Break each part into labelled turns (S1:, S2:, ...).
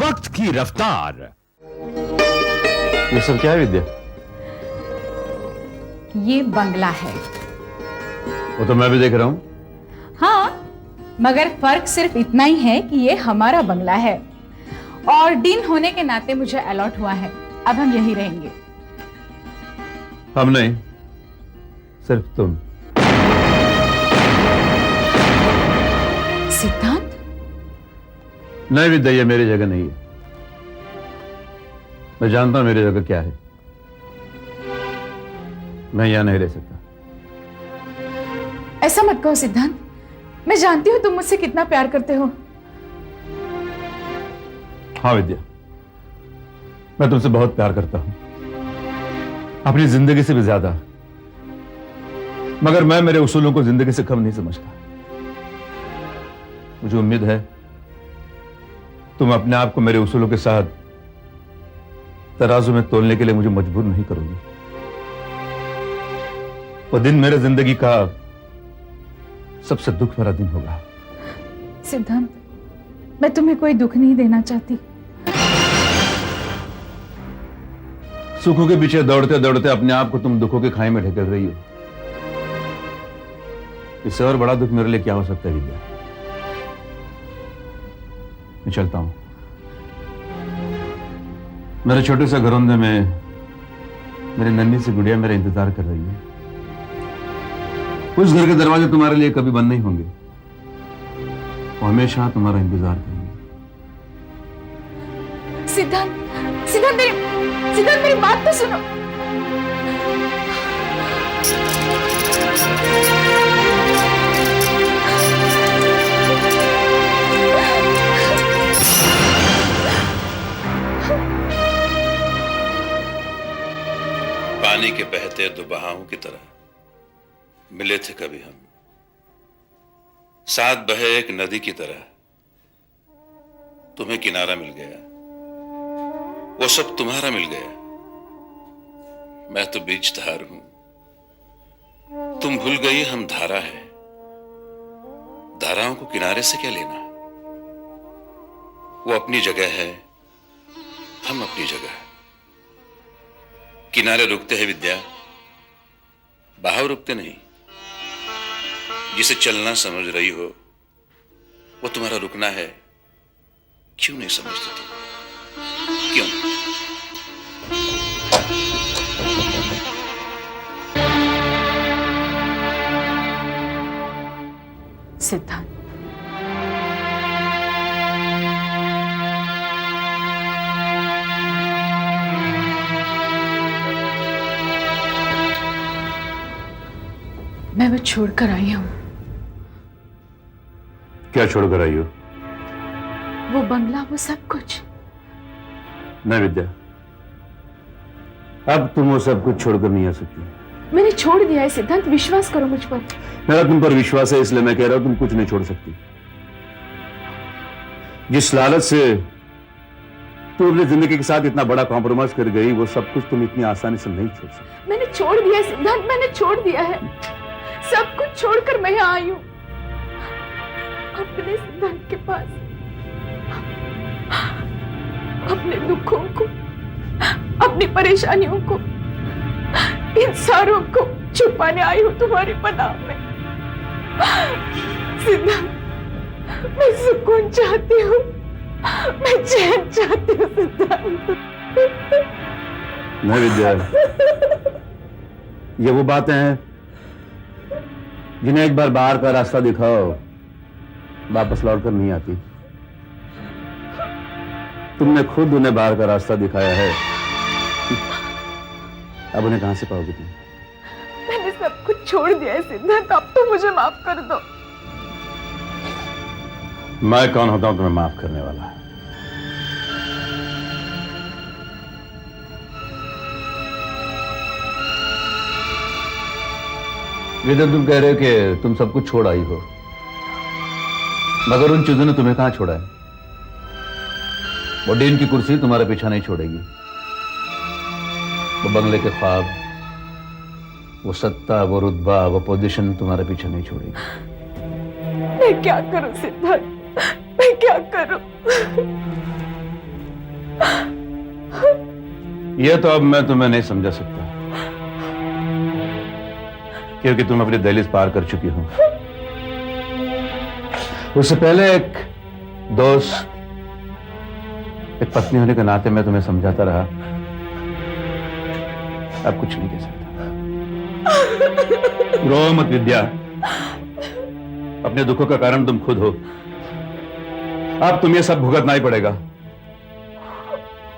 S1: वक्त की रफ्तार।
S2: ये सब क्या है विद्या?
S3: ये बंगला है।
S2: वो तो मैं भी देख रहा हूं।
S3: हाँ, मगर फर्क सिर्फ इतना ही है कि ये हमारा बंगला है और डीन होने के नाते मुझे अलॉट हुआ है। अब हम यहीं रहेंगे।
S2: हम नहीं, सिर्फ तुम।
S3: सिद्धांत?
S2: नहीं विद्या, ये मेरी जगह नहीं है। मैं जानता हूं मेरी जगह क्या है। मैं यहां नहीं रह सकता।
S3: ऐसा मत कहो सिद्धांत, मैं जानती हूं तुम मुझसे कितना प्यार करते हो।
S2: हाँ विद्या, मैं तुमसे बहुत प्यार करता हूं, अपनी जिंदगी से भी ज्यादा। मगर मैं मेरे उसूलों को जिंदगी से कम नहीं समझता। मुझे उम्मीद है तुम अपने आप को मेरे उसूलों के साथ तराजू में तोलने के लिए मुझे मजबूर नहीं करोगी। वो दिन मेरे जिंदगी का सबसे दुख भरा दिन होगा।
S3: सिद्धांत, मैं तुम्हें कोई दुख नहीं देना चाहती।
S2: सुखों के पीछे दौड़ते दौड़ते अपने आप को तुम दुखों के खाई में ढकेल रही हो। इससे और बड़ा दुख मेरे लिए क्या हो सकता है विद्या? मैं चलता हूं। मेरे छोटे से घरौंदे में मेरी नन्ही सी गुड़िया मेरा इंतजार कर रही है। उस घर के दरवाजे तुम्हारे लिए कभी बंद नहीं होंगे। वो हमेशा तुम्हारा इंतजार करेंगे।
S3: सिद्धांत, सिद्धांत मेरी बात तो सुनो।
S4: पानी के बहते दो बहावों की तरह मिले थे कभी हम, साथ बहे एक नदी की तरह। तुम्हें किनारा मिल गया, वो सब तुम्हारा मिल गया। मैं तो बीच धार हूं, तुम भूल गई हम धारा है। धाराओं को किनारे से क्या लेना? वो अपनी जगह है, हम अपनी जगह। किनारे रुकते हैं विद्या, बहाव रुकते नहीं। जिसे चलना समझ रही हो वो तुम्हारा रुकना है। क्यों नहीं समझते तुम? क्यों?
S3: सिद्धांत, मैं वो छोड़कर आई हूं।
S2: क्या छोड़कर आई हो?
S3: वो बंगला, वो सब कुछ।
S2: नहीं विद्या, अब तुम वो सब कुछ छोड़कर नहीं आ सकती।
S3: मैंने छोड़ दिया है सिद्धांत, विश्वास करो मुझ पर।
S2: मेरा तुम पर विश्वास है, इसलिए मैं कह रहा हूं तुम कुछ नहीं छोड़ सकती। जिस लालच से तुम अपनी जिंदगी के साथ इतना बड़ा कॉम्प्रोमाइज कर गई, वो सब कुछ तुम इतनी आसानी से नहीं छोड़ सकती।
S3: मैंने छोड़ दिया है सिद्धांत, मैंने छोड़ दिया है। सब कुछ छोड़कर मैं यहाँ आई हूं, अपने सिद्धांत के पास। अपने दुखों को, अपनी परेशानियों को, इन सारों को छुपाने आई हूं तुम्हारी पनाह में। सिद्धांत, मैं सुकून चाहती हूँ, मैं चैन चाहती हूँ सिद्धांत।
S2: नहीं विद्या, ये वो बातें हैं जिन्हें एक बार बाहर का रास्ता दिखाओ, वापस लौटकर नहीं आती। तुमने खुद उन्हें बाहर का रास्ता दिखाया है, अब उन्हें कहां से पाओगे तुम?
S3: मैंने सब कुछ छोड़ दिया है सिद्धांत, अब तो मुझे माफ कर दो।
S2: मैं कौन होता हूं तुम्हें माफ करने वाला? विद्या, तुम कह रहे हो कि तुम सब कुछ छोड़ आई हो, मगर उन चीजों ने तुम्हें कहां छोड़ा है? वो डीन की कुर्सी तुम्हारा पीछा नहीं छोड़ेगी, वो बंगले के ख्वाब, वो सत्ता, वो रुतबा, वो पोजीशन तुम्हारा पीछे नहीं छोड़ेगी।
S5: मैं क्या करूं सिद्धार्थ, मैं क्या करूं?
S2: यह तो अब मैं तुम्हें नहीं समझा सकता, क्योंकि तुम अपनी दहलीज पार कर चुकी हो। उससे पहले एक दोस्त, एक पत्नी होने के नाते मैं तुम्हें समझाता रहा, अब कुछ नहीं कह सकता। रो मत विद्या, अपने दुखों का कारण तुम खुद हो। अब तुम्हें सब भुगतना ही पड़ेगा।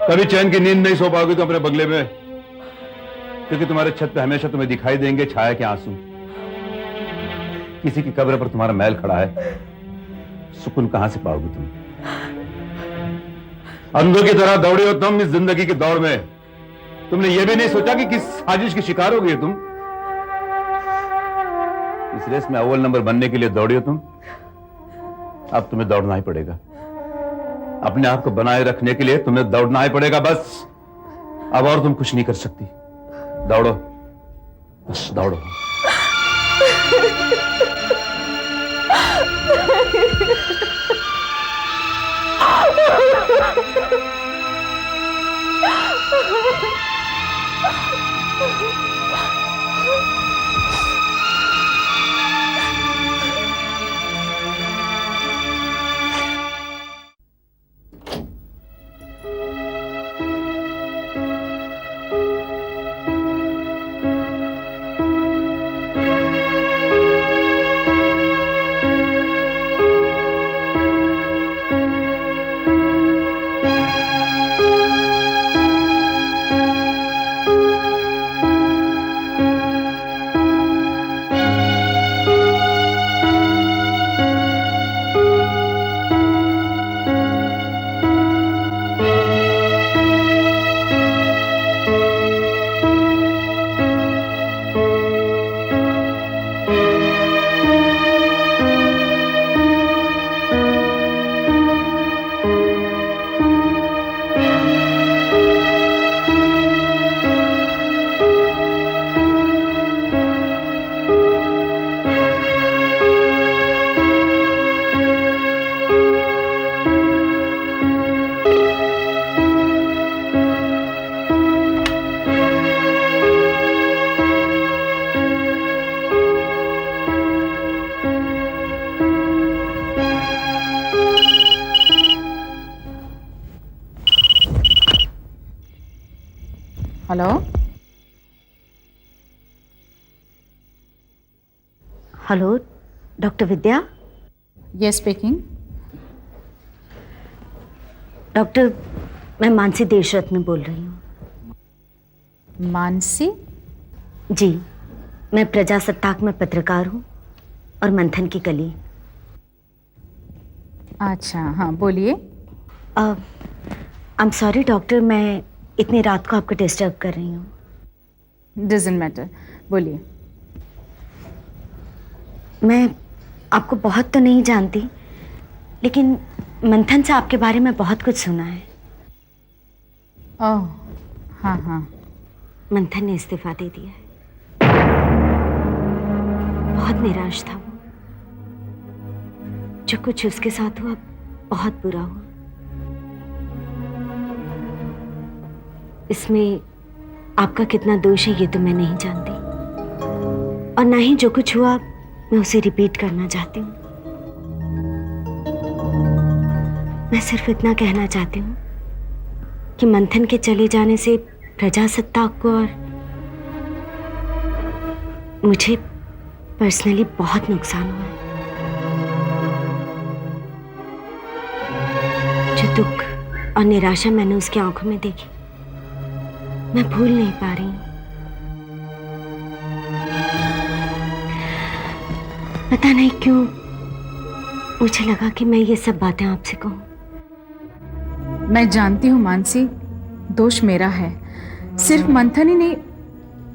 S2: कभी चैन की नींद नहीं सो पाओगे तुम अपने बंगले में, क्योंकि तुम्हारे छत पे हमेशा तुम्हें दिखाई देंगे छाया के आंसू। किसी की कब्र पर तुम्हारा मैल खड़ा है, सुकून कहां से पाओगे तुम? अंधों की तरह दौड़े हो तुम इस जिंदगी की दौड़ में। तुमने यह भी नहीं सोचा कि किस साजिश की शिकार हो गई तुम। इस रेस में अव्वल नंबर बनने के लिए दौड़ी हो तुम। अब तुम्हें दौड़ना ही पड़ेगा। अपने आप को बनाए रखने के लिए तुम्हें दौड़ना ही पड़ेगा, बस। अब और तुम कुछ नहीं कर सकती। दौड़ो, बस दौड़ो।
S3: Hello,
S6: hello, doctor Vidya.
S3: Yes speaking.
S6: Doctor, मैं मानसी देशरत्न बोल रही हूँ।
S3: मानसी?
S6: जी, मैं प्रजासत्ताक में पत्रकार हूँ और मंथन की कली।
S3: अच्छा, हाँ बोलिए।
S6: आई एम सॉरी डॉक्टर, मैं इतनी रात को आपको डिस्टर्ब कर रही हूँ।
S3: डजंट मैटर, बोलिए।
S6: मैं आपको बहुत तो नहीं जानती, लेकिन मंथन से आपके बारे में बहुत कुछ सुना है।
S3: ओह, हाँ हाँ।
S6: मंथन ने इस्तीफा दे दिया है। बहुत निराश था वो। जो कुछ उसके साथ हुआ बहुत बुरा हुआ। इसमें आपका कितना दोष है ये तो मैं नहीं जानती, और ना ही जो कुछ हुआ मैं उसे रिपीट करना चाहती हूँ। मैं सिर्फ इतना कहना चाहती हूँ कि मंथन के चले जाने से प्रजासत्ताक को और मुझे पर्सनली बहुत नुकसान हुआ है। जो दुख और निराशा मैंने उसकी आंखों में देखी, मैं भूल नहीं पा रही हूँ। पता नहीं क्यों मुझे लगा कि मैं ये सब बातें आपसे कहूँ।
S3: मैं जानती हूँ मानसी, दोष मेरा है। सिर्फ मंथन ही नहीं,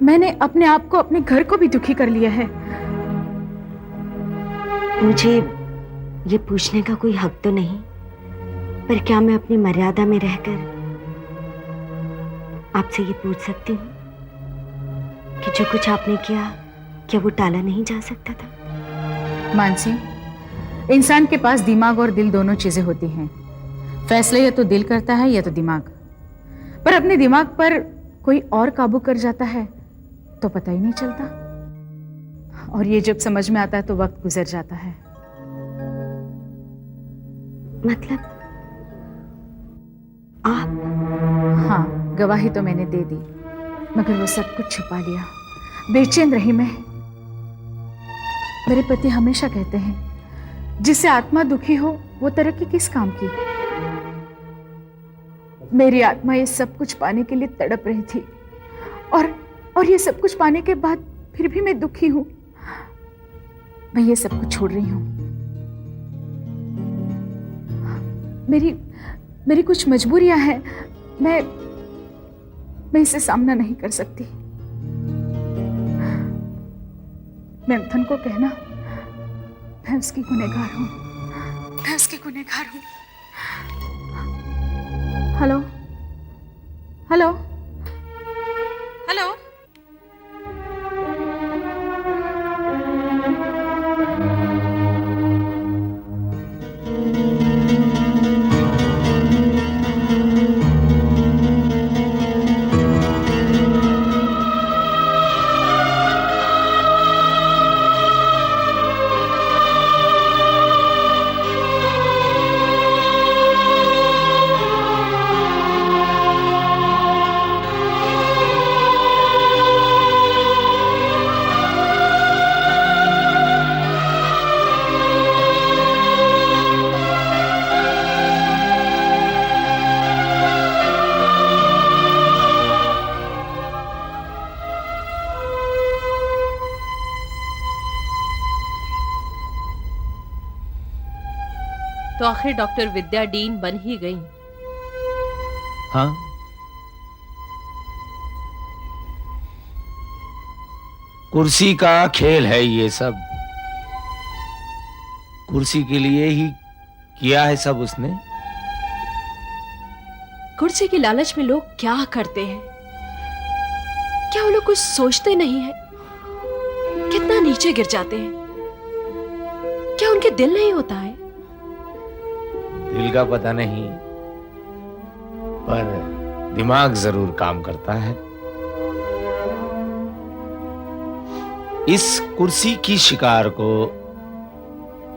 S3: मैंने अपने आप को, अपने घर को भी दुखी कर लिया है।
S6: मुझे ये पूछने का कोई हक तो नहीं, पर क्या मैं अपनी मर्यादा में रहकर आपसे ये पूछ सकती हूँ कि जो कुछ आपने किया, क्या वो टाला नहीं जा सकता था?
S3: मानसी, इंसान के पास दिमाग और दिल दोनों चीजें होती हैं। फैसले या तो दिल करता है या तो दिमाग। पर अपने दिमाग पर कोई और काबू कर जाता है तो पता ही नहीं चलता, और ये जब समझ में आता है तो वक्त गुजर जाता है।
S6: मतलब आप?
S3: हाँ, गवाही तो मैंने दे दी, मगर वो सब कुछ छुपा लिया। बेचैन रही मैं। मेरे पति हमेशा कहते हैं, जिससे आत्मा दुखी हो वो तरक्की किस काम की। मेरी आत्मा ये सब कुछ पाने के लिए तड़प रही थी, और ये सब कुछ पाने के बाद फिर भी मैं दुखी हूं। मैं ये सब कुछ छोड़ रही हूं। मेरी कुछ मजबूरियां हैं। मैं इसे सामना नहीं कर सकती। मंथन को कहना, मैं उसकी गुनहगार हूं। मैं उसकी गुनहगार हूं। Hello hello hello.
S5: तो आखिर डॉक्टर विद्या डीन बन ही गई।
S1: हाँ, कुर्सी का खेल है ये सब। कुर्सी के लिए ही किया है सब उसने।
S5: कुर्सी की लालच में लोग क्या करते हैं? क्या वो लोग कुछ सोचते नहीं है? कितना नीचे गिर जाते हैं। क्या उनके दिल नहीं होता है?
S1: दिल का पता नहीं, पर दिमाग जरूर काम करता है। इस कुर्सी की शिकार को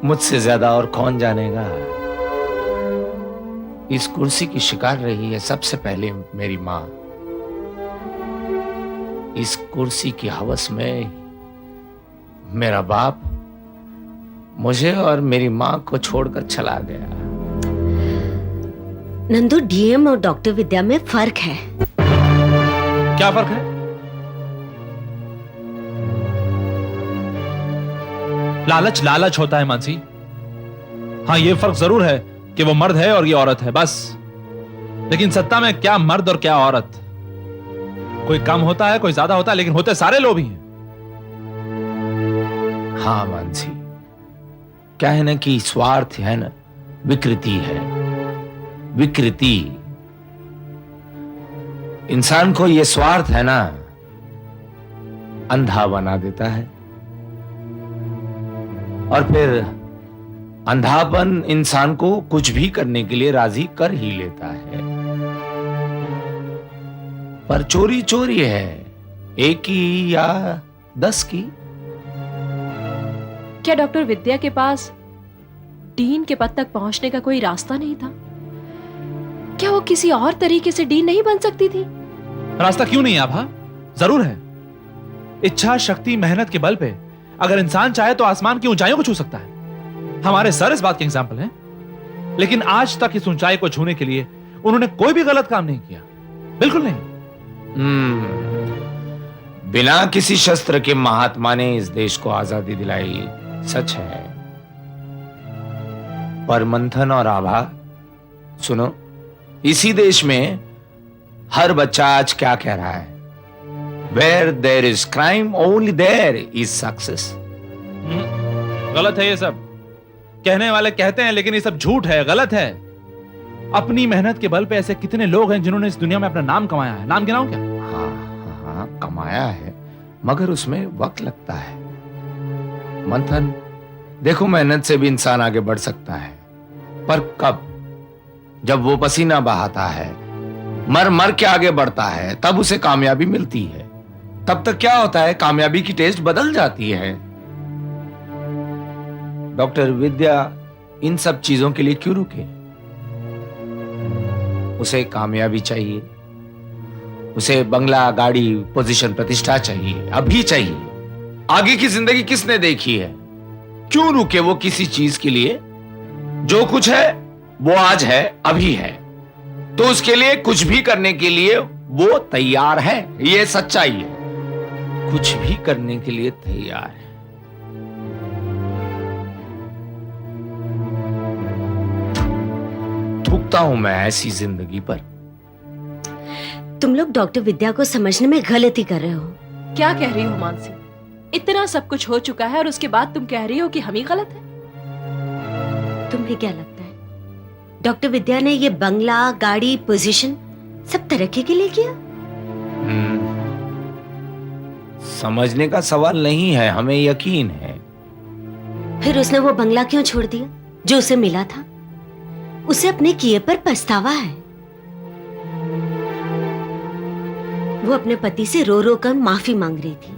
S1: मुझसे ज्यादा और कौन जानेगा। इस कुर्सी की शिकार रही है सबसे पहले मेरी माँ। इस कुर्सी की हवस में मेरा बाप मुझे और मेरी माँ को छोड़कर चला गया।
S6: नंदू, डीएम और डॉक्टर विद्या में फर्क है।
S1: क्या फर्क है?
S7: लालच लालच होता है मानसी। हाँ, ये फर्क जरूर है कि वो मर्द है और ये औरत है, बस। लेकिन सत्ता में क्या मर्द और क्या औरत? कोई कम होता है, कोई ज्यादा होता है, लेकिन होते सारे लोग ही हैं।
S1: हाँ मानसी, क्या है ना कि स्वार्थ है ना, विकृति है। विकृति, इंसान को ये स्वार्थ है ना, अंधा बना देता है। और फिर अंधापन इंसान को कुछ भी करने के लिए राजी कर ही लेता है। पर चोरी चोरी है, एक की या 10 की।
S5: क्या डॉक्टर विद्या के पास डीन के पद तक पहुंचने का कोई रास्ता नहीं था? क्या वो किसी और तरीके से डीन नहीं बन सकती थी?
S7: रास्ता क्यों नहीं आभा? जरूर है। इच्छा, शक्ति, मेहनत के बल पे अगर इंसान चाहे तो आसमान की ऊंचाइयों को छू सकता है। हमारे सर इस बात के एग्जाम्पल हैं। लेकिन आज तक इस ऊंचाई को छूने के लिए उन्होंने कोई भी गलत काम नहीं किया, बिल्कुल नहीं।
S1: बिना किसी शस्त्र के महात्मा ने इस देश को आजादी दिलाई, सच है। पर मंथन और आभा, सुनो, इसी देश में हर बच्चा आज क्या कह रहा है? Where there is crime, only there is success.
S7: गलत है ये सब। कहने वाले कहते हैं, लेकिन ये सब झूठ है, गलत है। अपनी मेहनत के बल पे ऐसे कितने लोग हैं जिन्होंने इस दुनिया में अपना नाम कमाया है। नाम गिनाऊं क्या?
S1: हाँ, कमाया है, मगर उसमें वक्त लगता है। मंथन, देखो मेहनत से भी इंसान आगे बढ़ सकता है, पर कब? जब वो पसीना बहाता है, मर मर के आगे बढ़ता है, तब उसे कामयाबी मिलती है। तब तक क्या होता है, कामयाबी की टेस्ट बदल जाती है। डॉक्टर विद्या इन सब चीजों के लिए क्यों रुके? उसे कामयाबी चाहिए, उसे बंगला, गाड़ी, पोजीशन, प्रतिष्ठा चाहिए, अभी चाहिए। आगे की जिंदगी किसने देखी है? क्यों रुके वो किसी चीज के लिए? जो कुछ है वो आज है, अभी है, तो उसके लिए कुछ भी करने के लिए वो तैयार है। ये सच्चाई है, कुछ भी करने के लिए तैयार है। थूकता हूं मैं ऐसी जिंदगी पर।
S6: तुम लोग डॉक्टर विद्या को समझने में गलती कर रहे हो।
S5: क्या कह रही हो मानसी? इतना सब कुछ हो चुका है और उसके बाद तुम कह रही हो कि हम ही गलत हैं?
S6: तुम्हें क्या लगता है डॉक्टर विद्या ने ये बंगला, गाड़ी, पोजीशन सब तरक्की के लिए किया?
S1: समझने का सवाल नहीं है, हमें यकीन है।
S6: फिर उसने वो बंगला क्यों छोड़ दिया जो उसे मिला था? उसे अपने किए पर पछतावा है। वो अपने पति से रो रो कर माफी मांग रही थी।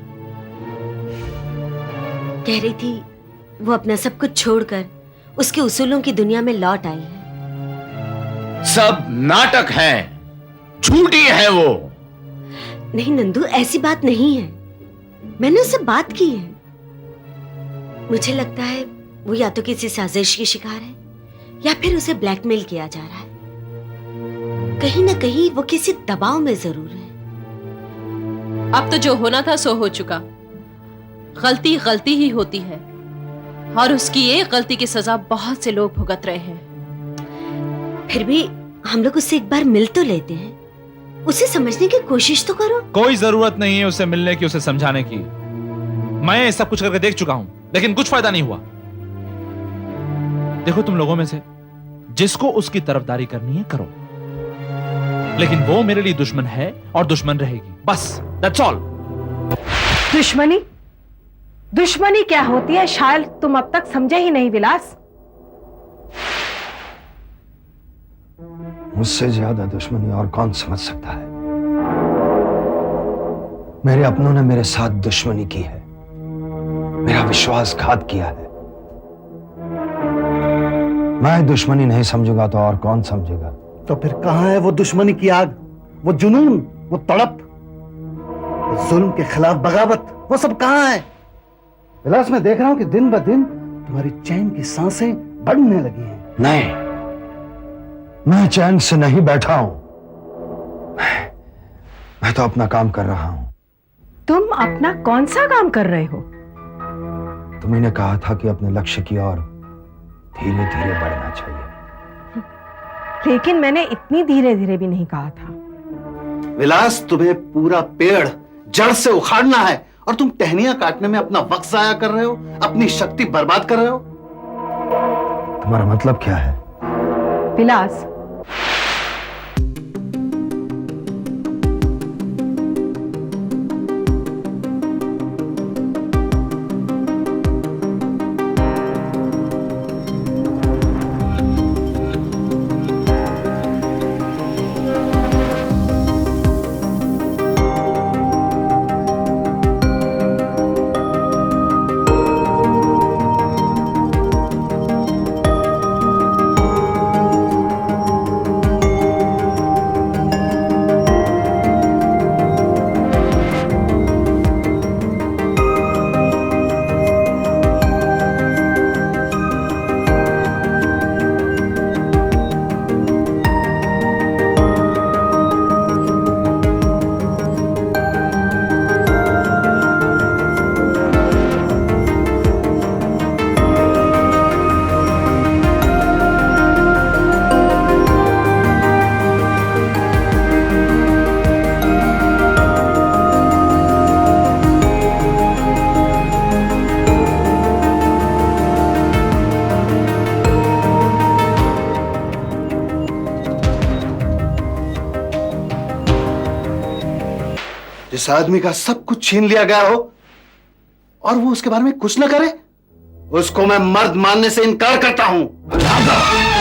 S6: कह रही थी वो अपना सब कुछ छोड़कर उसके उसूलों की दुनिया में लौट आई है।
S1: सब नाटक हैं, झूठी है वो।
S6: नहीं नंदू, ऐसी बात नहीं है। मैंने उससे बात की है। मुझे लगता है वो या तो किसी साजिश की शिकार है या फिर उसे ब्लैकमेल किया जा रहा है। कहीं ना कहीं वो किसी दबाव में जरूर है।
S5: अब तो जो होना था सो हो चुका। गलती गलती ही होती है और उसकी एक गलती की सजा बहुत से लोग भुगत रहे हैं।
S6: फिर भी हम लोग उससे एक बार मिल तो लेते हैं, उसे समझने की कोशिश तो करो।
S7: कोई जरूरत नहीं है उसे मिलने की, उसे समझाने की। मैं सब कुछ करके देख चुका हूं, लेकिन कुछ फायदा नहीं हुआ। देखो, तुम लोगों में से जिसको उसकी तरफदारी करनी है करो, लेकिन वो मेरे लिए दुश्मन है और दुश्मन रहेगी, बस दैट्स ऑल।
S8: दुश्मनी? दुश्मनी क्या होती है शायद तुम अब तक समझे ही नहीं विलास।
S9: मुझसे ज्यादा दुश्मनी और कौन समझ सकता है? मेरे अपनों ने मेरे साथ दुश्मनी की है, मेरा विश्वासघात किया है। मैं दुश्मनी नहीं समझूंगा तो और कौन समझेगा?
S10: तो फिर कहां है वो दुश्मनी की आग, वो जुनून, वो तड़प, वो जुल्म के खिलाफ बगावत, वो सब कहां है? विलास, मैं देख रहा हूं कि दिन ब दिन तुम्हारी चैन की सांसें बढ़ने लगी हैं।
S9: नहीं, मैं चैन से नहीं बैठा हूं। मैं तो अपना काम कर रहा हूं।
S8: तुम अपना कौन सा काम कर रहे हो?
S9: तुम्ही ने कहा था कि अपने लक्ष्य की ओर धीरे धीरे बढ़ना चाहिए।
S8: लेकिन मैंने इतनी धीरे धीरे भी नहीं कहा था।
S10: विलास, तुम्हें पूरा पेड़ जड़ से उखाड़ना है और तुम टहनियां काटने में अपना वक्त जाया कर रहे हो, अपनी शक्ति बर्बाद कर रहे हो।
S9: तुम्हारा मतलब क्या है?
S8: विलास,
S10: इस आदमी का सब कुछ छीन लिया गया हो और वो उसके बारे में कुछ न करे, उसको मैं मर्द मानने से इनकार करता हूं।